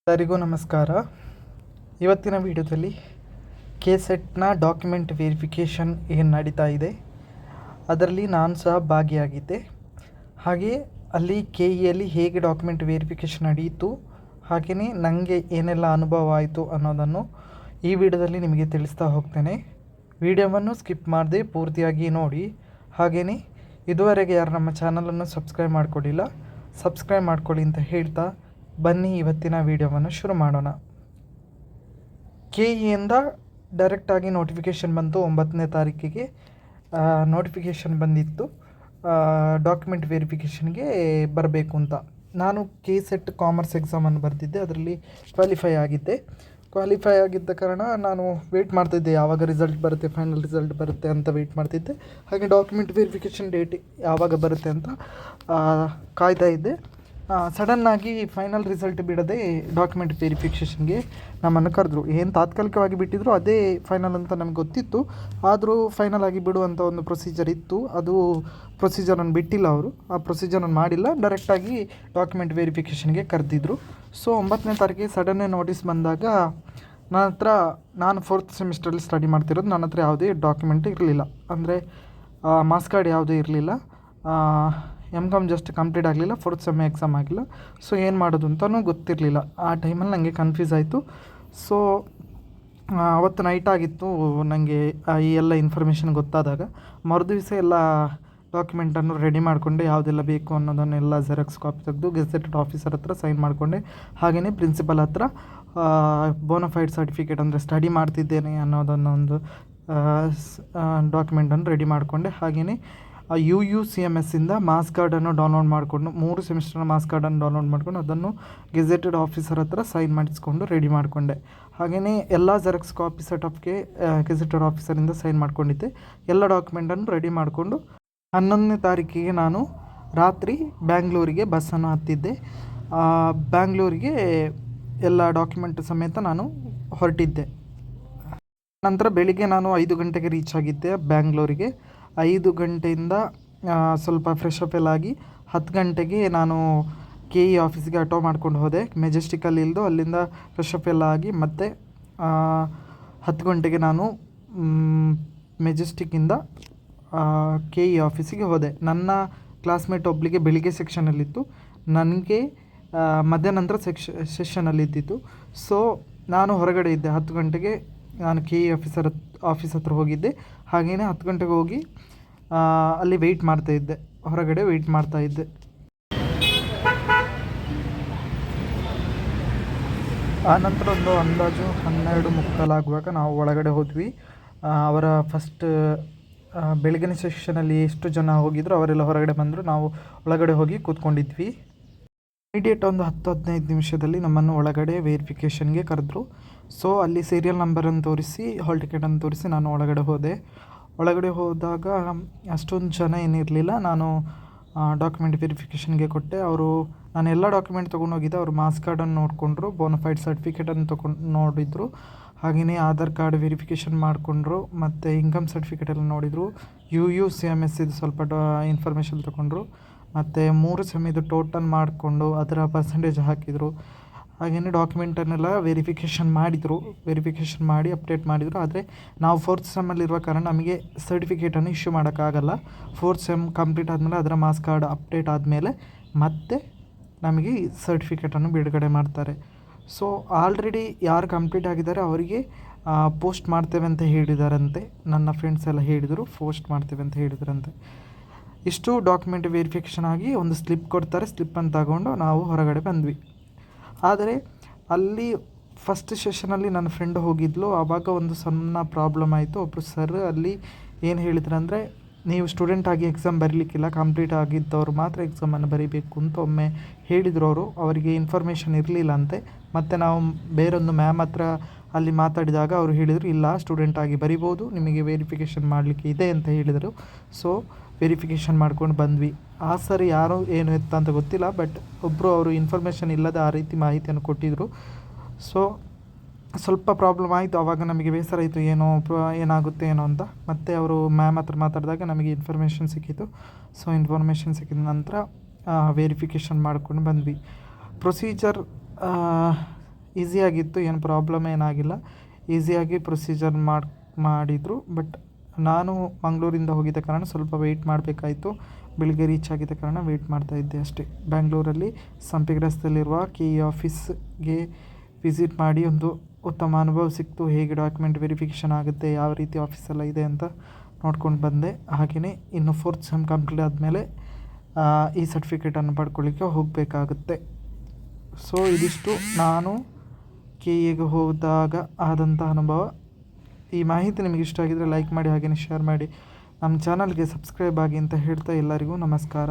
ಎಲ್ಲರಿಗೂ ನಮಸ್ಕಾರ. ಇವತ್ತಿನ ವಿಡಿಯೋದಲ್ಲಿ KCETನ ಡಾಕ್ಯುಮೆಂಟ್ ವೆರಿಫಿಕೇಷನ್ ಏನು ನಡೀತಾ ಇದೆ ಅದರಲ್ಲಿ ನಾನು ಸಹ ಭಾಗಿಯಾಗಿದ್ದೆ. ಹಾಗೆ ಅಲ್ಲಿ KEಯಲ್ಲಿ ಹೇಗೆ ಡಾಕ್ಯುಮೆಂಟ್ ವೆರಿಫಿಕೇಷನ್ ನಡೆಯಿತು, ಹಾಗೆಯೇ ನನಗೆ ಏನೆಲ್ಲ ಅನುಭವ ಆಯಿತು ಅನ್ನೋದನ್ನು ಈ ವಿಡಿಯೋದಲ್ಲಿ ನಿಮಗೆ ತಿಳಿಸ್ತಾ ಹೋಗ್ತೇನೆ. ವಿಡಿಯೋವನ್ನು ಸ್ಕಿಪ್ ಮಾಡದೆ ಪೂರ್ತಿಯಾಗಿ ನೋಡಿ. ಹಾಗೆಯೇ ಇದುವರೆಗೆ ಯಾರು ನಮ್ಮ ಚಾನಲನ್ನು ಸಬ್ಸ್ಕ್ರೈಬ್ ಮಾಡ್ಕೊಳ್ಳಿಲ್ಲ, ಸಬ್ಸ್ಕ್ರೈಬ್ ಮಾಡ್ಕೊಳ್ಳಿ ಅಂತ ಹೇಳ್ತಾ ಬನ್ನಿ ಇವತ್ತಿನ ವಿಡಿಯೋವನ್ನು ಶುರು ಮಾಡೋಣ. KEಯಿಂದ ಡೈರೆಕ್ಟಾಗಿ ನೋಟಿಫಿಕೇಷನ್ ಬಂತು. 9ನೇ ತಾರೀಕಿಗೆ ನೋಟಿಫಿಕೇಷನ್ ಬಂದಿತ್ತು ಡಾಕ್ಯುಮೆಂಟ್ ವೆರಿಫಿಕೇಷನ್ಗೆ ಬರಬೇಕು ಅಂತ. ನಾನು KCET ಕಾಮರ್ಸ್ ಎಕ್ಸಾಮನ್ನು ಬರೆದಿದ್ದೆ, ಅದರಲ್ಲಿ ಕ್ವಾಲಿಫೈ ಆಗಿದ್ದ ಕಾರಣ ನಾನು ವೆಯ್ಟ್ ಮಾಡ್ತಿದ್ದೆ, ಯಾವಾಗ ರಿಸಲ್ಟ್ ಬರುತ್ತೆ, ಫೈನಲ್ ರಿಸಲ್ಟ್ ಬರುತ್ತೆ ಅಂತ ವೆಯ್ಟ್ ಮಾಡ್ತಿದ್ದೆ. ಹಾಗೆ ಡಾಕ್ಯುಮೆಂಟ್ ವೆರಿಫಿಕೇಷನ್ ಡೇಟ್ ಯಾವಾಗ ಬರುತ್ತೆ ಅಂತ ಕಾಯ್ತಾ ಇದ್ದೆ. ಸಡನ್ನಾಗಿ ಫೈನಲ್ ರಿಸಲ್ಟ್ ಬಿಡದೆ ಡಾಕ್ಯುಮೆಂಟ್ ವೆರಿಫಿಕೇಷನ್ಗೆ ನಮ್ಮನ್ನು ಕರೆದ್ರು. ಏನು ತಾತ್ಕಾಲಿಕವಾಗಿ ಬಿಟ್ಟಿದ್ರು, ಅದೇ ಫೈನಲ್ ಅಂತ ನಮ್ಗೆ ಗೊತ್ತಿತ್ತು. ಆದರೂ ಫೈನಲ್ ಆಗಿ ಬಿಡುವಂಥ ಒಂದು ಪ್ರೊಸೀಜರ್ ಇತ್ತು. ಅದು ಪ್ರೊಸೀಜರನ್ನು ಬಿಟ್ಟಿಲ್ಲ ಅವರು, ಆ ಪ್ರೊಸೀಜರನ್ನು ಮಾಡಿಲ್ಲ, ಡೈರೆಕ್ಟಾಗಿ ಡಾಕ್ಯುಮೆಂಟ್ ವೆರಿಫಿಕೇಷನ್ಗೆ ಕರೆದಿದ್ರು. ಸೊ 9ನೇ ತಾರೀಕಿಗೆ ಸಡನ್ನೇ ನೋಟಿಸ್ ಬಂದಾಗ ನಾನು 4th ಸೆಮಿಸ್ಟ್ರಲ್ಲಿ ಸ್ಟಡಿ ಮಾಡ್ತಿರೋದು. ನನ್ನ ಹತ್ರ ಯಾವುದೇ ಡಾಕ್ಯುಮೆಂಟ್ ಇರಲಿಲ್ಲ, ಅಂದರೆ ಮಾರ್ಕ್ಸ್ ಕಾರ್ಡ್ ಯಾವುದೇ ಇರಲಿಲ್ಲ. MCOM ಜಸ್ಟ್ ಕಂಪ್ಲೀಟ್ ಆಗಲಿಲ್ಲ, 4th ಸೆಮ್ ಎಕ್ಸಾಮ್ ಆಗಿಲ್ಲ. ಸೊ ಏನು ಮಾಡೋದು ಅಂತಲೂ ಗೊತ್ತಿರಲಿಲ್ಲ. ಆ ಟೈಮಲ್ಲಿ ನನಗೆ ಕನ್ಫ್ಯೂಸ್ ಆಯಿತು. ಸೊ ಅವತ್ತು ನೈಟ್ ಆಗಿತ್ತು ನನಗೆ ಈ ಎಲ್ಲ ಇನ್ಫಾರ್ಮೇಷನ್ ಗೊತ್ತಾದಾಗ. ಮರುದಿವಸ ಎಲ್ಲ ಡಾಕ್ಯುಮೆಂಟನ್ನು ರೆಡಿ ಮಾಡಿಕೊಂಡೆ, ಯಾವುದೆಲ್ಲ ಬೇಕು ಅನ್ನೋದನ್ನೆಲ್ಲ ಜೆರಾಕ್ಸ್ ಕಾಪಿ ತೆಗೆದು ಗೆಜೆಟೆಡ್ ಆಫೀಸರ್ ಹತ್ರ ಸೈನ್ ಮಾಡಿಕೊಂಡೆ. ಹಾಗೆಯೇ ಪ್ರಿನ್ಸಿಪಲ್ ಹತ್ರ ಬೋನಫೈಡ್ ಸರ್ಟಿಫಿಕೇಟ್, ಅಂದರೆ ಸ್ಟಡಿ ಮಾಡ್ತಿದ್ದೇನೆ ಅನ್ನೋದನ್ನೊಂದು ಡಾಕ್ಯುಮೆಂಟನ್ನು ರೆಡಿ ಮಾಡಿಕೊಂಡೆ. ಹಾಗೆಯೇ UUCMSಯಿಂದ ಮಾರ್ಕ್ಸ್ ಕಾರ್ಡನ್ನು ಡೌನ್ಲೋಡ್ ಮಾಡಿಕೊಂಡು, 3 ಸೆಮಿಸ್ಟರ್ನ ಮಾರ್ಕ್ಸ್ ಕಾರ್ಡನ್ನು ಡೌನ್ಲೋಡ್ ಮಾಡಿಕೊಂಡು ಅದನ್ನು ಗೆಜೆಟೆಡ್ ಆಫೀಸರ್ ಹತ್ರ ಸೈನ್ ಮಾಡಿಸ್ಕೊಂಡು ರೆಡಿ ಮಾಡಿಕೊಂಡೆ. ಹಾಗೆಯೇ ಎಲ್ಲ ಜೆರಾಕ್ಸ್ ಕಾಪಿ ಸೆಟಪ್ಗೆ ಗೆಜೆಟೆಡ್ ಆಫೀಸರಿಂದ ಸೈನ್ ಮಾಡ್ಕೊಂಡಿದ್ದೆ. ಎಲ್ಲ ಡಾಕ್ಯುಮೆಂಟನ್ನು ರೆಡಿ ಮಾಡಿಕೊಂಡು 11ನೇ ತಾರೀಕಿಗೆ ನಾನು ರಾತ್ರಿ ಬ್ಯಾಂಗ್ಳೂರಿಗೆ ಬಸ್ಸನ್ನು ಹತ್ತಿದ್ದೆ. ಬ್ಯಾಂಗ್ಳೂರಿಗೆ ಎಲ್ಲ ಡಾಕ್ಯುಮೆಂಟ್ ಸಮೇತ ನಾನು ಹೊರಟಿದ್ದೆ. ನಂತರ ಬೆಳಿಗ್ಗೆ ನಾನು 5 ಗಂಟೆಗೆ ರೀಚ್ ಆಗಿದ್ದೆ ಬ್ಯಾಂಗ್ಳೂರಿಗೆ. 5 ಗಂಟೆಯಿಂದ ಸ್ವಲ್ಪ ಫ್ರೆಶ್ ಅಪ್ ಎಲ್ಲ ಆಗಿ 10 ಗಂಟೆಗೆ ನಾನು KE ಆಫೀಸ್ಗೆ ಆಟೋ ಮಾಡ್ಕೊಂಡು ಹೋದೆ. ಮೆಜೆಸ್ಟಿಕಲ್ಲಿ ಇಳಿದು ಅಲ್ಲಿಂದ ಫ್ರೆಶ್ ಅಪ್ ಎಲ್ಲ ಆಗಿ ಮತ್ತೆ 10 ಗಂಟೆಗೆ ನಾನು ಮೆಜೆಸ್ಟಿಕ್ಕಿಂದ KE ಆಫೀಸಿಗೆ ಹೋದೆ. ನನ್ನ ಕ್ಲಾಸ್ಮೇಟ್ ಒಬ್ಬಳಿಗೆ ಬೆಳಿಗ್ಗೆ ಸೆಕ್ಷನಲ್ಲಿತ್ತು, ನನಗೆ ಮಧ್ಯಾಹ್ನಂತರ ಸೆಷನಲ್ಲಿದ್ದಿತ್ತು. ಸೊ ನಾನು ಹೊರಗಡೆ ಇದ್ದೆ. 10 ಗಂಟೆಗೆ ನಾನು KE ಆಫೀಸ್ ಹತ್ರ ಹೋಗಿದ್ದೆ. ಹಾಗೆಯೇ 10 ಗಂಟೆಗೆ ಹೋಗಿ ಅಲ್ಲಿ ಹೊರಗಡೆ ವೆಯ್ಟ್ ಮಾಡ್ತಾಯಿದ್ದೆ. ಆನಂತರ ಒಂದು ಅಂದಾಜು 12:45 ನಾವು ಒಳಗಡೆ ಹೋದ್ವಿ. ಅವರ ಫಸ್ಟ್ ಬೆಳಗಿನ ಸೆಷನಲ್ಲಿ ಎಷ್ಟು ಜನ ಹೋಗಿದ್ರು ಅವರೆಲ್ಲ ಹೊರಗಡೆ ಬಂದರು. ನಾವು ಒಳಗಡೆ ಹೋಗಿ ಕೂತ್ಕೊಂಡಿದ್ವಿ. ಇಮಿಡಿಯೇಟ್ ಒಂದು 10-15 ನಿಮಿಷದಲ್ಲಿ ನಮ್ಮನ್ನು ಒಳಗಡೆ ವೆರಿಫಿಕೇಷನ್ಗೆ ಕರೆದ್ರು. ಸೊ ಅಲ್ಲಿ ಸೀರಿಯಲ್ ನಂಬರನ್ನು ತೋರಿಸಿ, ಹಾಲ್ ಟಿಕೆಟನ್ನು ತೋರಿಸಿ ನಾನು ಒಳಗಡೆ ಹೋದೆ. ಒಳಗಡೆ ಹೋದಾಗ ಅಷ್ಟೊಂದು ಜನ ಏನಿರಲಿಲ್ಲ. ನಾನು ಡಾಕ್ಯುಮೆಂಟ್ ವೆರಿಫಿಕೇಷನ್ಗೆ ಕೊಟ್ಟೆ. ನಾನು ಎಲ್ಲ ಡಾಕ್ಯುಮೆಂಟ್ ತೊಗೊಂಡೋಗಿದ್ದೆ. ಅವರು ಮಾರ್ಕ್ಸ್ ಕಾರ್ಡನ್ನು ನೋಡಿಕೊಂಡ್ರು, ಬೋನಫೈಡ್ ಸರ್ಟಿಫಿಕೇಟನ್ನು ನೋಡಿದರು. ಹಾಗೆಯೇ ಆಧಾರ್ ಕಾರ್ಡ್ ವೆರಿಫಿಕೇಷನ್ ಮಾಡಿಕೊಂಡ್ರು, ಮತ್ತು ಇನ್ಕಮ್ ಸರ್ಟಿಫಿಕೇಟ್ ಎಲ್ಲ ನೋಡಿದರು. UUCMS ಇದು ಸ್ವಲ್ಪ ಇನ್ಫಾರ್ಮೇಷನ್ ತೊಗೊಂಡ್ರು, ಮತ್ತು 3 ಸೆಮಿದು ಟೋಟಲ್ ಮಾಡಿಕೊಂಡು ಅದರ ಪರ್ಸೆಂಟೇಜ್ ಹಾಕಿದರು. ಹಾಗೆಯೇ ಡಾಕ್ಯುಮೆಂಟನ್ನೆಲ್ಲ ವೆರಿಫಿಕೇಷನ್ ಮಾಡಿ ಅಪ್ಡೇಟ್ ಮಾಡಿದರು. ಆದರೆ ನಾವು 4th ಸೆಮ್ಮಲ್ಲಿರುವ ಕಾರಣ ನಮಗೆ ಸರ್ಟಿಫಿಕೇಟನ್ನು ಇಶ್ಯೂ ಮಾಡೋಕ್ಕಾಗಲ್ಲ. 4th ಸೆಮ್ ಕಂಪ್ಲೀಟ್ ಆದಮೇಲೆ ಅದರ ಮಾರ್ಕ್ಸ್ ಕಾರ್ಡ್ ಅಪ್ಡೇಟ್ ಆದಮೇಲೆ ಮತ್ತೆ ನಮಗೆ ಸರ್ಟಿಫಿಕೇಟನ್ನು ಬಿಡುಗಡೆ ಮಾಡ್ತಾರೆ. ಸೊ ಆಲ್ರೆಡಿ ಯಾರು ಕಂಪ್ಲೀಟ್ ಆಗಿದ್ದಾರೆ ಅವರಿಗೆ ಪೋಸ್ಟ್ ಮಾಡ್ತೇವೆ ಅಂತ ಹೇಳಿದಾರಂತೆ. ನನ್ನ ಫ್ರೆಂಡ್ಸ್ ಎಲ್ಲ ಹೇಳಿದರು, ಪೋಸ್ಟ್ ಮಾಡ್ತೇವೆ ಅಂತ ಹೇಳಿದಾರಂತೆ. ಇಷ್ಟು ಡಾಕ್ಯುಮೆಂಟ್ ವೆರಿಫಿಕೇಷನ್ ಆಗಿ ಒಂದು ಸ್ಲಿಪ್ ಕೊಡ್ತಾರೆ. ಸ್ಲಿಪ್ಪನ್ನು ತಗೊಂಡು ನಾವು ಹೊರಗಡೆ ಬಂದ್ವಿ. ಆದರೆ ಅಲ್ಲಿ ಫಸ್ಟ್ ಸೆಷನಲ್ಲಿ ನನ್ನ ಫ್ರೆಂಡ್ ಹೋಗಿದ್ಲು. ಆವಾಗ ಒಂದು ಸಣ್ಣ ಪ್ರಾಬ್ಲಮ್ ಆಯಿತು. ಒಬ್ಬರು ಸರ್ ಅಲ್ಲಿ ಏನು ಹೇಳಿದ್ರು ಅಂದರೆ, ನೀವು ಸ್ಟೂಡೆಂಟ್ ಆಗಿ ಎಕ್ಸಾಮ್ ಬರೀಲಿಕ್ಕಿಲ್ಲ, ಕಂಪ್ಲೀಟ್ ಆಗಿದ್ದವರು ಮಾತ್ರ ಎಕ್ಸಾಮನ್ನು ಬರೀಬೇಕು ಅಂತ ಒಮ್ಮೆ ಹೇಳಿದರು. ಅವರಿಗೆ ಇನ್ಫಾರ್ಮೇಷನ್ ಇರಲಿಲ್ಲ ಅಂತೆ. ಮತ್ತು ನಾವು ಬೇರೊಂದು ಮ್ಯಾಮ್ ಹತ್ರ ಅಲ್ಲಿ ಮಾತಾಡಿದಾಗ ಅವರು ಹೇಳಿದರು, ಇಲ್ಲ ಸ್ಟೂಡೆಂಟ್ ಆಗಿ ಬರಿಬೋದು, ನಿಮಗೆ ವೆರಿಫಿಕೇಷನ್ ಮಾಡಲಿಕ್ಕೆ ಇದೆ ಅಂತ ಹೇಳಿದರು. ಸೊ ವೆರಿಫಿಕೇಷನ್ ಮಾಡ್ಕೊಂಡು ಬಂದ್ವಿ. ಆ ಸರ್ ಯಾರು ಏನು ಎತ್ತ ಅಂತ ಗೊತ್ತಿಲ್ಲ, ಬಟ್ ಒಬ್ಬರು ಅವರು ಇನ್ಫಾರ್ಮೇಷನ್ ಇಲ್ಲದೆ ಆ ರೀತಿ ಮಾಹಿತಿಯನ್ನು ಕೊಟ್ಟಿದ್ದರು. ಸೊ ಸ್ವಲ್ಪ ಪ್ರಾಬ್ಲಮ್ ಆಯಿತು. ಆವಾಗ ನಮಗೆ ಬೇಸರ ಆಯಿತು, ಏನಾಗುತ್ತೆ ಏನೋ ಅಂತ. ಮತ್ತು ಅವರು ಮ್ಯಾಮ್ ಹತ್ರ ಮಾತಾಡಿದಾಗ ನಮಗೆ ಇನ್ಫಾರ್ಮೇಷನ್ ಸಿಕ್ಕಿತು. ಸೊ ಇನ್ಫಾರ್ಮೇಷನ್ ಸಿಕ್ಕಿದ ನಂತರ ವೆರಿಫಿಕೇಷನ್ ಮಾಡ್ಕೊಂಡು ಬಂದ್ವಿ. ಪ್ರೊಸೀಜರ್ ಈಸಿಯಾಗಿತ್ತು, ಏನು ಪ್ರಾಬ್ಲಮ್ ಏನಾಗಿಲ್ಲ. ಈಸಿಯಾಗಿ ಪ್ರೊಸೀಜರ್ ಮಾಡಿದರು. ಬಟ್ ನಾನು ಮಂಗಳೂರಿಂದ ಹೋಗಿದ್ದ ಕಾರಣ ಸ್ವಲ್ಪ ವೆಯ್ಟ್ ಮಾಡಬೇಕಾಯಿತು. ಬೆಳಿಗ್ಗೆ ರೀಚ್ ಆಗಿದ್ದ ಕಾರಣ ವೆಯ್ಟ್ ಮಾಡ್ತಾಯಿದ್ದೆ ಅಷ್ಟೇ. ಬ್ಯಾಂಗ್ಳೂರಲ್ಲಿ ಸಂಪಿಗೆ ರಸ್ತೆಯಲ್ಲಿರುವ ಕೆ ಇ ಆಫೀಸ್ಗೆ ವಿಸಿಟ್ ಮಾಡಿ ಒಂದು ಉತ್ತಮ ಅನುಭವ ಸಿಕ್ತು. ಹೇಗೆ ಡಾಕ್ಯುಮೆಂಟ್ ವೆರಿಫಿಕೇಷನ್ ಆಗುತ್ತೆ, ಯಾವ ರೀತಿ ಆಫೀಸೆಲ್ಲ ಇದೆ ಅಂತ ನೋಡ್ಕೊಂಡು ಬಂದೆ. ಹಾಗೆಯೇ ಇನ್ನು 4th ಸೆಮ್ ಕಂಪ್ಲೀಟ್ ಆದಮೇಲೆ ಈ ಸರ್ಟಿಫಿಕೇಟನ್ನು ಪಡ್ಕೊಳ್ಳಿಕ್ಕೆ ಹೋಗಬೇಕಾಗುತ್ತೆ. ಸೊ ಇದಿಷ್ಟು ನಾನು ಕೆ ಇಗೆ ಹೋದಾಗ ಆದಂಥ ಅನುಭವ. ಈ ಮಾಹಿತಿ ನಿಮಗೆ ಇಷ್ಟ ಆಗಿದರೆ ಲೈಕ್ ಮಾಡಿ, ಹಾಗೆಯೇ ಶೇರ್ ಮಾಡಿ, ನಮ್ಮ ಚಾನಲ್ಗೆ ಸಬ್ಸ್ಕ್ರೈಬ್ ಆಗಿ ಅಂತ ಹೇಳ್ತಾ ಎಲ್ಲರಿಗೂ ನಮಸ್ಕಾರ.